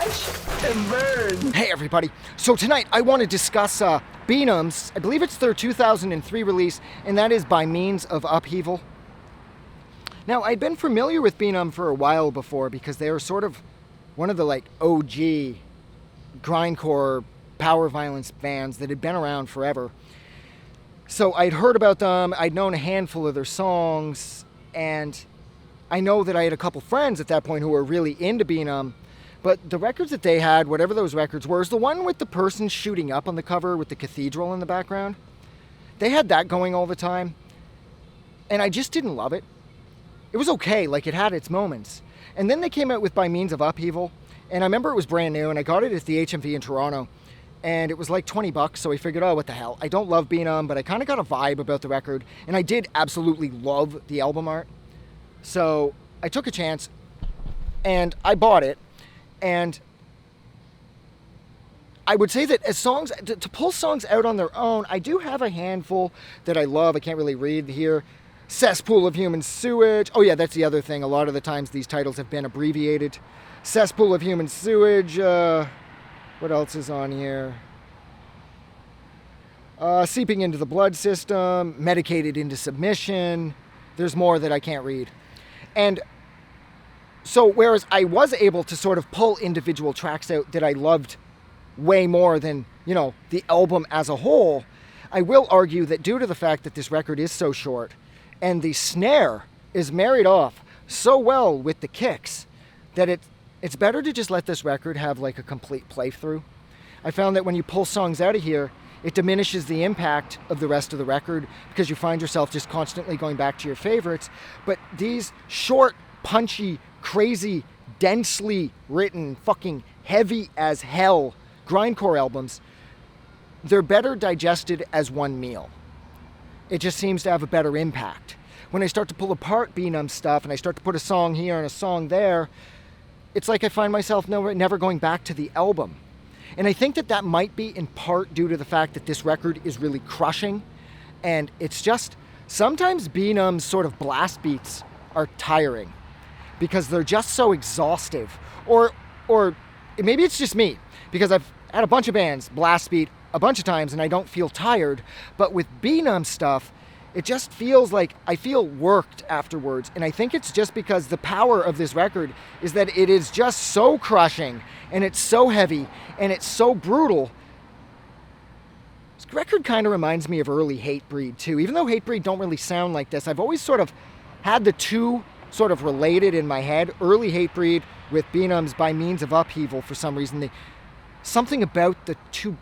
Watch and burn. Hey everybody, so tonight I want to discuss Benumb's, I believe it's their 2003 release, and that is By Means of Upheaval. Now, I'd been familiar with Benumb for a while before because they were sort of one of the OG grindcore power violence bands that had been around forever. So I'd heard about them, I'd known a handful of their songs, and I know that I had a couple friends at that point who were really into Benumb, but the records that they had, whatever those records were, is the one with the person shooting up on the cover with the cathedral in the background. They had that going all the time, and I just didn't love it. It was okay, it had its moments. And then they came out with By Means of Upheaval, and I remember it was brand new, and I got it at the HMV in Toronto, and it was like $20, so I figured, oh, what the hell. I don't love Benumb, but I kind of got a vibe about the record, and I did absolutely love the album art. So I took a chance, and I bought it, and I would say that as songs, to pull songs out on their own, I do have a handful that I love. I can't really read here. Cesspool of Human Sewage. Oh yeah, that's the other thing. A lot of the times these titles have been abbreviated. Cesspool of Human Sewage. What else is on here? Seeping into the Blood System. Medicated into Submission. There's more that I can't read. And so whereas I was able to sort of pull individual tracks out that I loved way more than, the album as a whole, I will argue that due to the fact that this record is so short and the snare is married off so well with the kicks that it's better to just let this record have a complete playthrough. I found that when you pull songs out of here, it diminishes the impact of the rest of the record because you find yourself just constantly going back to your favorites. But these short, punchy, crazy, densely written, fucking heavy as hell grindcore albums, they're better digested as one meal. It just seems to have a better impact. When I start to pull apart Benumb stuff and I start to put a song here and a song there, it's like I find myself never going back to the album. And I think that might be in part due to the fact that this record is really crushing, and it's just, sometimes Benumb's sort of blast beats are tiring because they're just so exhaustive. Or maybe it's just me, because I've had a bunch of bands blast beat a bunch of times and I don't feel tired, but with Benumb stuff, it just feels like I feel worked afterwards. And I think it's just because the power of this record is that it is just so crushing and it's so heavy and it's so brutal. This record kind of reminds me of early Hatebreed too. Even though Hatebreed don't really sound like this, I've always sort of had the two sort of related in my head. Early Hatebreed with Benumb's By Means of Upheaval, for some reason. Something about the two,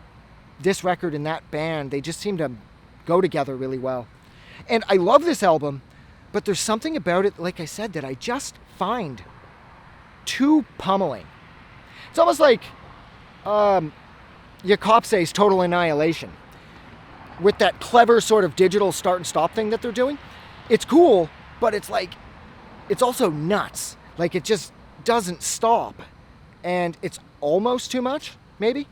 this record and that band, they just seem to go together really well. And I love this album, but there's something about it, like I said, that I just find too pummeling. It's almost like Jakobse's Total Annihilation, with that clever sort of digital start and stop thing that they're doing. It's cool, but it's also nuts. It just doesn't stop. And it's almost too much, maybe?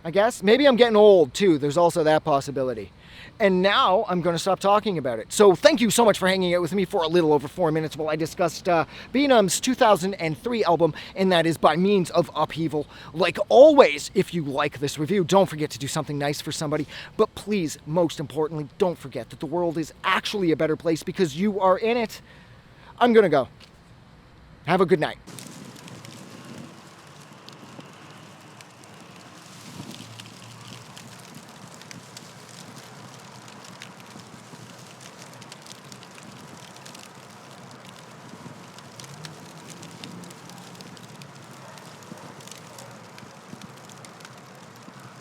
I guess. Maybe I'm getting old too. There's also that possibility. And now I'm going to stop talking about it. So thank you so much for hanging out with me for a little over 4 minutes while I discussed Benumb's 2003 album, and that is By Means of Upheaval. Like always, if you like this review, don't forget to do something nice for somebody. But please, most importantly, don't forget that the world is actually a better place because you are in it. I'm going to go. Have a good night.